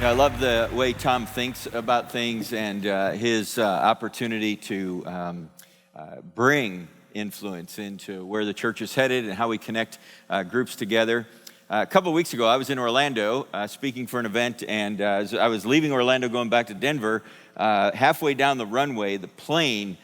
I love the way Tom thinks about things and his opportunity to bring influence into where the church is headed and how we connect groups together. A couple of weeks ago, I was in Orlando speaking for an event, and as I was leaving Orlando going back to Denver, halfway down the runway, the plane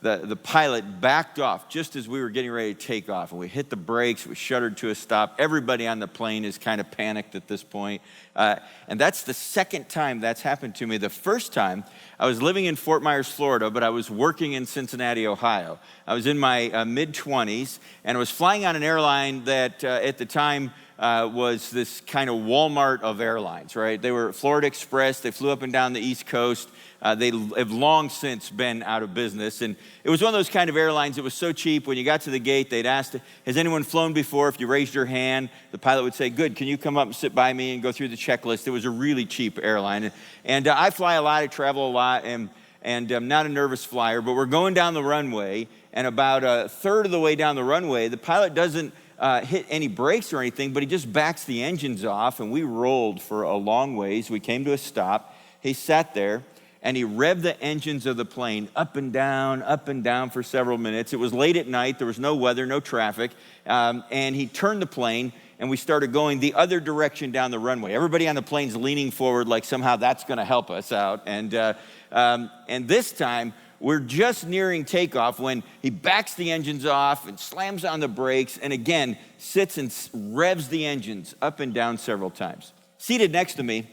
the pilot backed off just as we were getting ready to take off. And we hit the brakes, we shuddered to a stop. Everybody on the plane is kind of panicked at this point. And that's the second time that's happened to me. The first time, I was living in Fort Myers, Florida, but I was working in Cincinnati, Ohio. I was in my mid-20s, and I was flying on an airline that at the time was this kind of Walmart of airlines, right? They were Florida Express. They flew up and down the East Coast. They have long since been out of business. And it was one of those kind of airlines that was so cheap. When you got to the gate, they'd ask, has anyone flown before? If you raised your hand, the pilot would say, good, can you come up and sit by me and go through the checklist? It was a really cheap airline. And I fly a lot, I travel a lot, and I'm not a nervous flyer, but we're going down the runway, and about a third of the way down the runway, the pilot doesn't hit any brakes or anything, but he just backs the engines off, and we rolled for a long ways. We came to a stop. He sat there, and he revved the engines of the plane up and down for several minutes. It was late at night. There was no weather, no traffic, and he turned the plane, and we started going the other direction down the runway. Everybody on the plane's leaning forward like somehow that's going to help us out, and this time, we're just nearing takeoff when he backs the engines off and slams on the brakes and again sits and revs the engines up and down several times. Seated next to me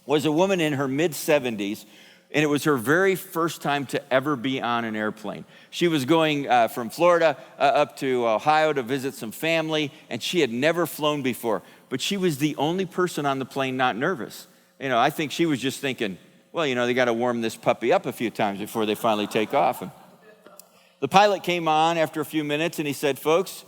was a woman in her mid-70s, and it was her very first time to ever be on an airplane. She was going from Florida up to Ohio to visit some family, and she had never flown before. But she was the only person on the plane not nervous. I think she was just thinking, well, they got to warm this puppy up a few times before they finally take off. And the pilot came on after a few minutes, and he said, folks,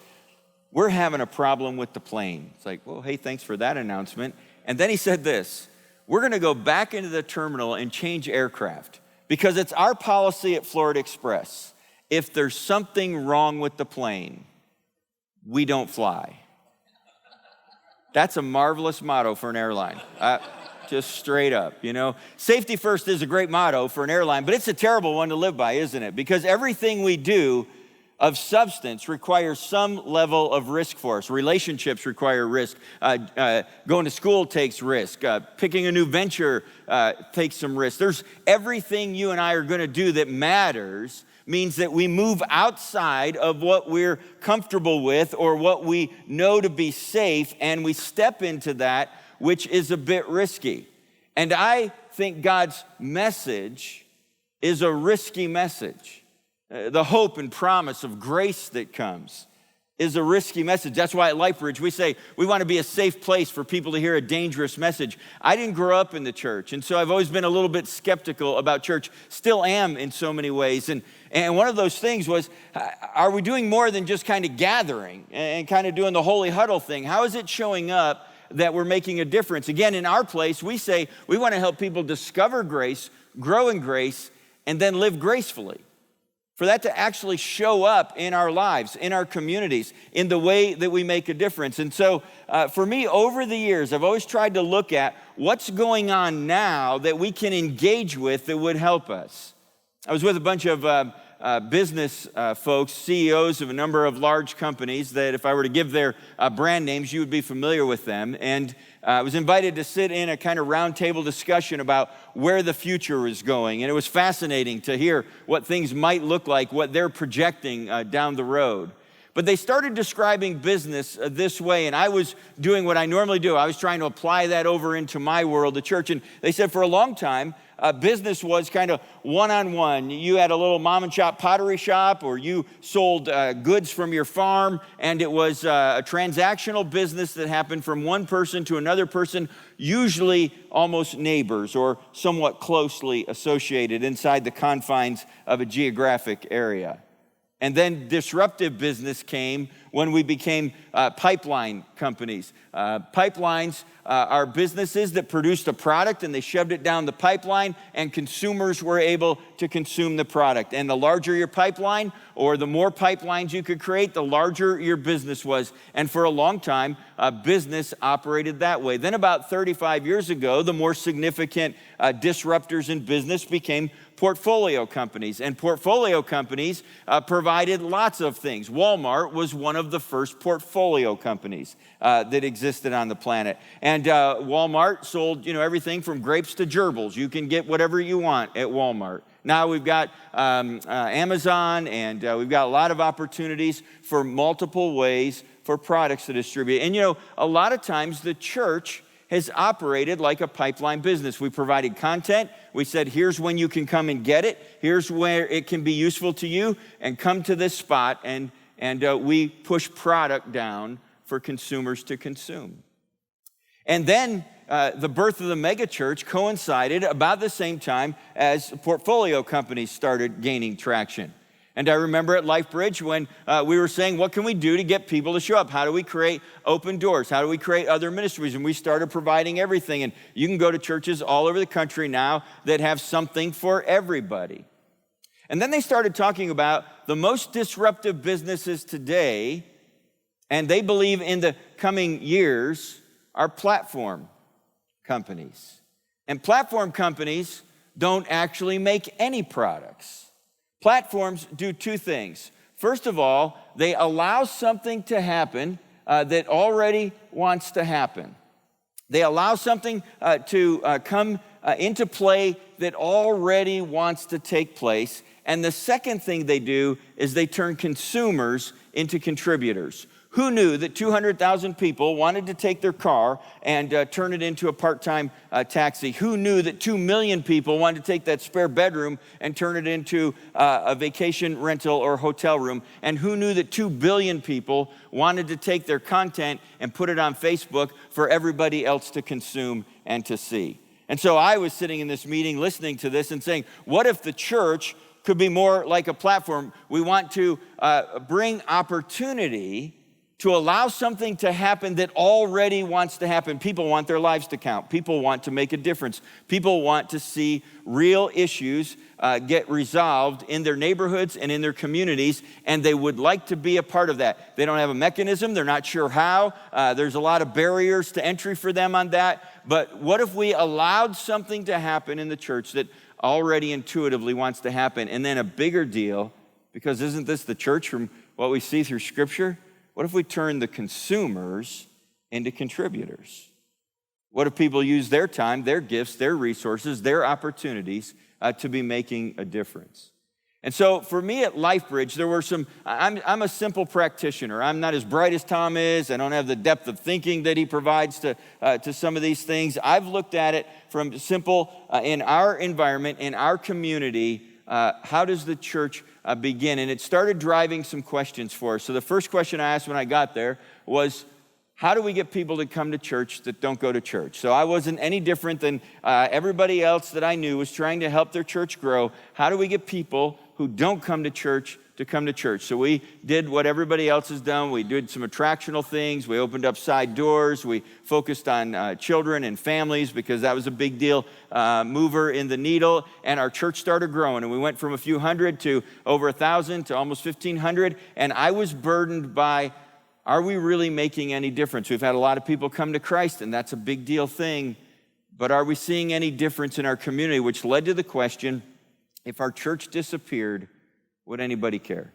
we're having a problem with the plane. It's like, well, hey, thanks for that announcement. And then he said this, we're going to go back into the terminal and change aircraft because it's our policy at Florida Express. If there's something wrong with the plane, we don't fly. That's a marvelous motto for an airline. Just straight up, Safety first is a great motto for an airline, but it's a terrible one to live by, isn't it? Because everything we do of substance requires some level of risk for us. Relationships require risk. Going to school takes risk. Picking a new venture takes some risk. There's everything you and I are going to do that matters means that we move outside of what we're comfortable with or what we know to be safe, and we step into that which is a bit risky. And I think God's message is a risky message. The hope and promise of grace that comes is a risky message. That's why at LifeBridge we say we want to be a safe place for people to hear a dangerous message. I didn't grow up in the church, and so I've always been a little bit skeptical about church, still am in so many ways. And one of those things was, are we doing more than just kind of gathering and kind of doing the holy huddle thing? How is it showing up that we're making a difference? Again, in our place, we say we want to help people discover grace, grow in grace, and then live gracefully. For that to actually show up in our lives, in our communities, in the way that we make a difference. And so for me, over the years, I've always tried to look at what's going on now that we can engage with that would help us. I was with a bunch of business folks, CEOs of a number of large companies that if I were to give their brand names, you would be familiar with them. And I was invited to sit in a kind of roundtable discussion about where the future is going. And it was fascinating to hear what things might look like, what they're projecting down the road. But they started describing business this way, and I was doing what I normally do. I was trying to apply that over into my world, the church. And they said for a long time, business was kind of one-on-one. You had a little mom and shop pottery shop, or you sold goods from your farm, and it was a transactional business that happened from one person to another person, usually almost neighbors or somewhat closely associated inside the confines of a geographic area. And then disruptive business came when we became pipeline companies. Pipelines are businesses that produced a product and they shoved it down the pipeline, and consumers were able to consume the product. And the larger your pipeline, or the more pipelines you could create, the larger your business was. And for a long time, business operated that way. Then about 35 years ago, the more significant disruptors in business became portfolio companies. And portfolio companies provided lots of things. Walmart was one of the first portfolio companies that existed on the planet. And Walmart sold, everything from grapes to gerbils. You can get whatever you want at Walmart. Now we've got Amazon, and we've got a lot of opportunities for multiple ways for products to distribute. And a lot of times the church has operated like a pipeline business. We provided content. We said, here's when you can come and get it. Here's where it can be useful to you, and come to this spot. And we push product down for consumers to consume. And then the birth of the megachurch coincided about the same time as portfolio companies started gaining traction. And I remember at LifeBridge when we were saying, what can we do to get people to show up? How do we create open doors? How do we create other ministries? And we started providing everything. And you can go to churches all over the country now that have something for everybody. And then they started talking about the most disruptive businesses today, and they believe in the coming years, are platform companies. And platform companies don't actually make any products. Platforms do two things. First of all, they allow something to happen that already wants to happen. They allow something to come into play that already wants to take place. And the second thing they do is they turn consumers into contributors. Who knew that 200,000 people wanted to take their car and turn it into a part-time taxi? Who knew that 2 million people wanted to take that spare bedroom and turn it into a vacation rental or hotel room? And who knew that 2 billion people wanted to take their content and put it on Facebook for everybody else to consume and to see? And so I was sitting in this meeting listening to this and saying, what if the church could be more like a platform? We want to bring opportunity to allow something to happen that already wants to happen. People want their lives to count. People want to make a difference. People want to see real issues get resolved in their neighborhoods and in their communities, and they would like to be a part of that. They don't have a mechanism. They're not sure how. There's a lot of barriers to entry for them on that. But what if we allowed something to happen in the church that already intuitively wants to happen? And then a bigger deal, because isn't this the church from what we see through Scripture? What if we turn the consumers into contributors? What if people use their time, their gifts, their resources, their opportunities to be making a difference? And so for me at LifeBridge, there were I'm a simple practitioner. I'm not as bright as Tom is. I don't have the depth of thinking that he provides to some of these things. I've looked at it from simple, in our environment, in our community, how does the church begin? And it started driving some questions for us. So the first question I asked when I got there was, how do we get people to come to church that don't go to church? So I wasn't any different than everybody else that I knew was trying to help their church grow. How do we get people who don't come to church to come to church? So we did what everybody else has done. We did some attractional things. We opened up side doors. We focused on children and families because that was a big deal, mover in the needle. And our church started growing. And we went from a few hundred to over 1,000 to almost 1,500. And I was burdened by, are we really making any difference? We've had a lot of people come to Christ, and that's a big deal thing. But are we seeing any difference in our community? Which led to the question, if our church disappeared, would anybody care?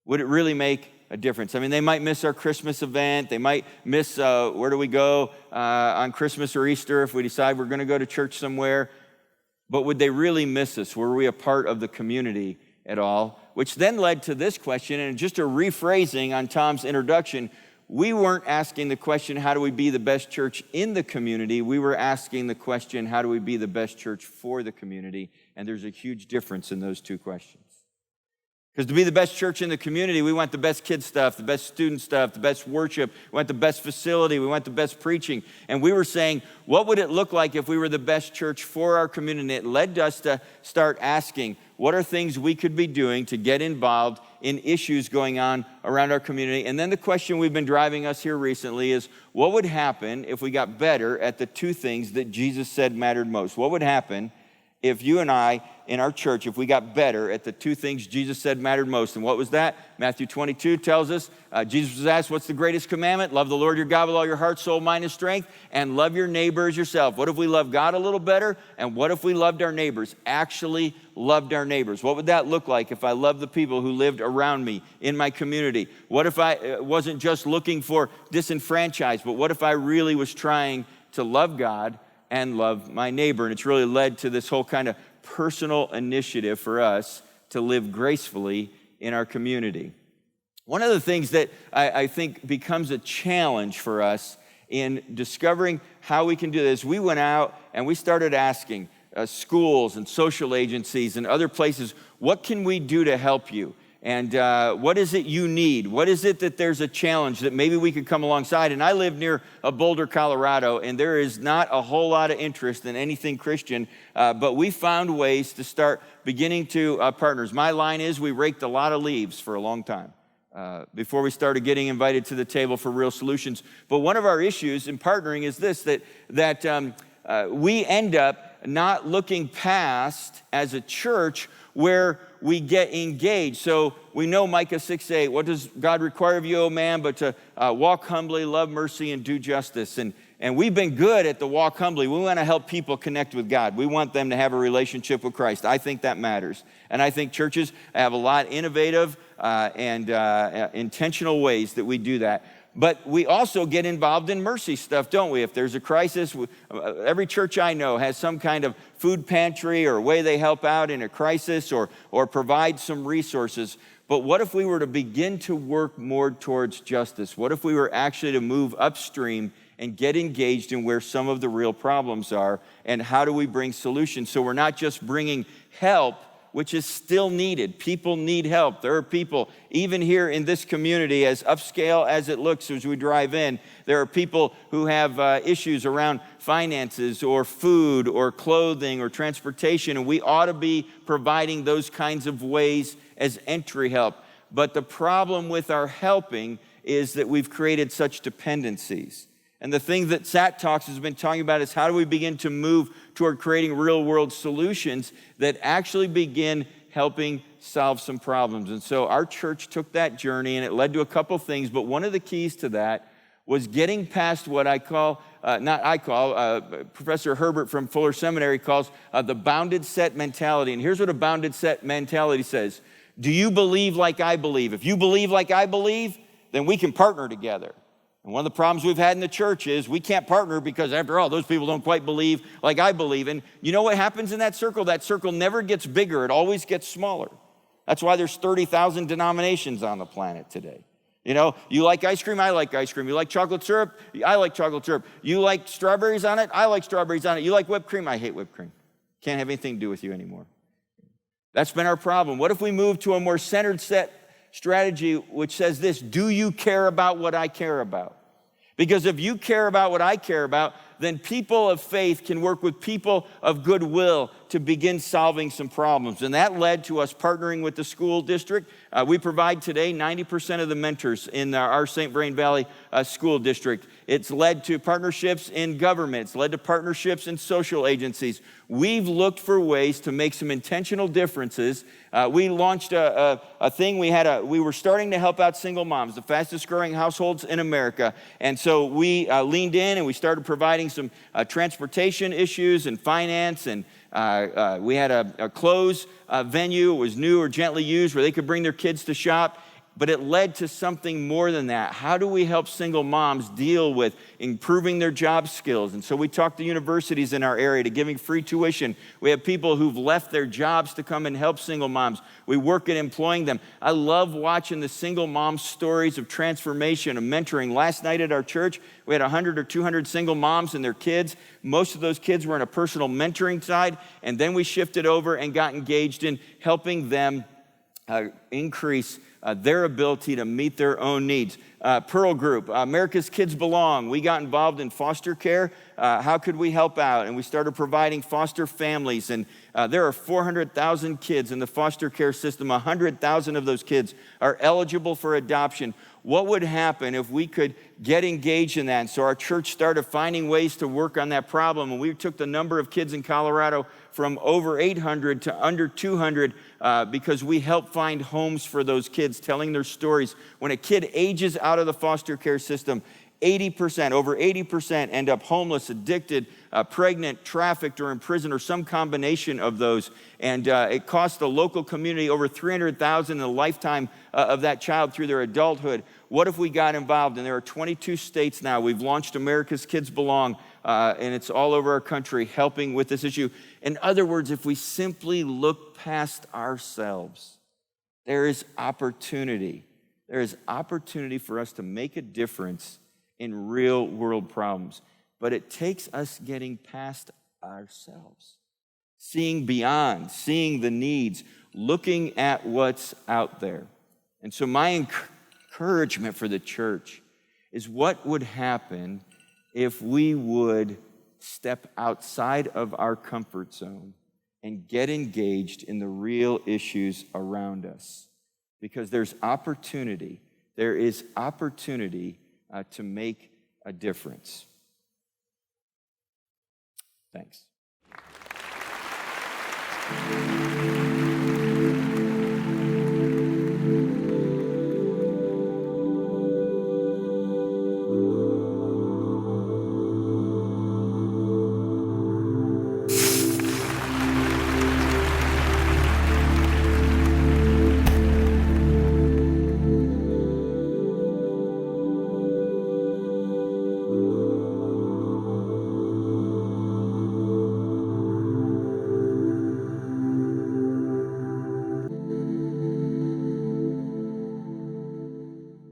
Would it really make a difference? I mean, they might miss our Christmas event. They might miss where do we go on Christmas or Easter if we decide we're going to go to church somewhere. But would they really miss us? Were we a part of the community at all? Which then led to this question, and just a rephrasing on Tom's introduction. We weren't asking the question, how do we be the best church in the community? We were asking the question, how do we be the best church for the community? And there's a huge difference in those two questions. Because to be the best church in the community, we want the best kid stuff, the best student stuff, the best worship. We want the best facility. We want the best preaching. And we were saying, what would it look like if we were the best church for our community? It led us to start asking, what are things we could be doing to get involved in issues going on around our community? And then the question we've been driving us here recently is, what would happen if we got better at the two things that Jesus said mattered most? What would happen if you and I, in our church, if we got better at the two things Jesus said mattered most? And what was that? Matthew 22 tells us, Jesus was asked, what's the greatest commandment? Love the Lord your God with all your heart, soul, mind, and strength, and love your neighbor as yourself. What if we loved God a little better? And what if we loved our neighbors? Actually loved our neighbors. What would that look like if I loved the people who lived around me in my community? What if I wasn't just looking for disenfranchised, but what if I really was trying to love God and love my neighbor? And it's really led to this whole kind of personal initiative for us to live gracefully in our community. One of the things that I think becomes a challenge for us in discovering how we can do this, we went out and we started asking schools and social agencies and other places, what can we do to help you? And what is it you need? What is it that there's a challenge that maybe we could come alongside? And I live near Boulder, Colorado, and there is not a whole lot of interest in anything Christian, but we found ways to start beginning to partners. My line is we raked a lot of leaves for a long time before we started getting invited to the table for real solutions. But one of our issues in partnering is this, that we end up not looking past as a church where we get engaged. So we know Micah 6:8, what does God require of you, O man, but to walk humbly, love mercy, and do justice. And we've been good at the walk humbly. We want to help people connect with God. We want them to have a relationship with Christ. I think that matters. And I think churches have a lot innovative and intentional ways that we do that. But we also get involved in mercy stuff, don't we? If there's a crisis, every church I know has some kind of food pantry or way they help out in a crisis or provide some resources. But what if we were to begin to work more towards justice? What if we were actually to move upstream and get engaged in where some of the real problems are? And how do we bring solutions? So we're not just bringing help, which is still needed. People need help. There are people, even here in this community, as upscale as it looks as we drive in, there are people who have issues around finances or food or clothing or transportation, and we ought to be providing those kinds of ways as entry help. But the problem with our helping is that we've created such dependencies. And the thing that Sat Talks has been talking about is how do we begin to move toward creating real-world solutions that actually begin helping solve some problems. And so our church took that journey, and it led to a couple things, but one of the keys to that was getting past what Professor Herbert from Fuller Seminary calls the bounded set mentality. And here's what a bounded set mentality says. Do you believe like I believe? If you believe like I believe, then we can partner together. And one of the problems we've had in the church is we can't partner because, after all, those people don't quite believe like I believe. And you know what happens in that circle? That circle never gets bigger. It always gets smaller. That's why there's 30,000 denominations on the planet today. You know, you like ice cream, I like ice cream. You like chocolate syrup, I like chocolate syrup. You like strawberries on it, I like strawberries on it. You like whipped cream, I hate whipped cream. Can't have anything to do with you anymore. That's been our problem. What if we move to a more centered set strategy which says this, do you care about what I care about? Because if you care about what I care about, then people of faith can work with people of goodwill to begin solving some problems. And that led to us partnering with the school district. We provide today 90% of the mentors in our St. Vrain Valley school district. It's led to partnerships in government. It's led to partnerships in social agencies. We've looked for ways to make some intentional differences. We launched a thing. We were starting to help out single moms, the fastest growing households in America. And so we leaned in and we started providing some transportation issues and finance, and we had a clothes venue. It was new or gently used where they could bring their kids to shop. But it led to something more than that. How do we help single moms deal with improving their job skills? And so we talked to universities in our area to giving free tuition. We have people who've left their jobs to come and help single moms. We work at employing them. I love watching the single mom stories of transformation, of mentoring. Last night at our church, we had 100 or 200 single moms and their kids. Most of those kids were in a personal mentoring side. And then we shifted over and got engaged in helping them increase their ability to meet their own needs. Pearl Group, America's Kids Belong. We got involved in foster care. How could we help out? And we started providing foster families. And there are 400,000 kids in the foster care system. 100,000 of those kids are eligible for adoption. What would happen if we could get engaged in that? And so our church started finding ways to work on that problem. And we took the number of kids in Colorado from over 800 to under 200 because we help find homes for those kids, telling their stories. When a kid ages out of the foster care system, over 80% end up homeless, addicted, pregnant, trafficked, or in prison, or some combination of those. And it costs the local community over $300,000 in the lifetime of that child through their adulthood. What if we got involved? And there are 22 states now. We've launched America's Kids Belong, and it's all over our country helping with this issue. In other words, if we simply look past ourselves, there is opportunity. There is opportunity for us to make a difference in real world problems. But it takes us getting past ourselves, seeing beyond, seeing the needs, looking at what's out there. And so my encouragement for the church is, what would happen if we would step outside of our comfort zone and get engaged in the real issues around us? Because there's opportunity. There is opportunity to make a difference. Thanks.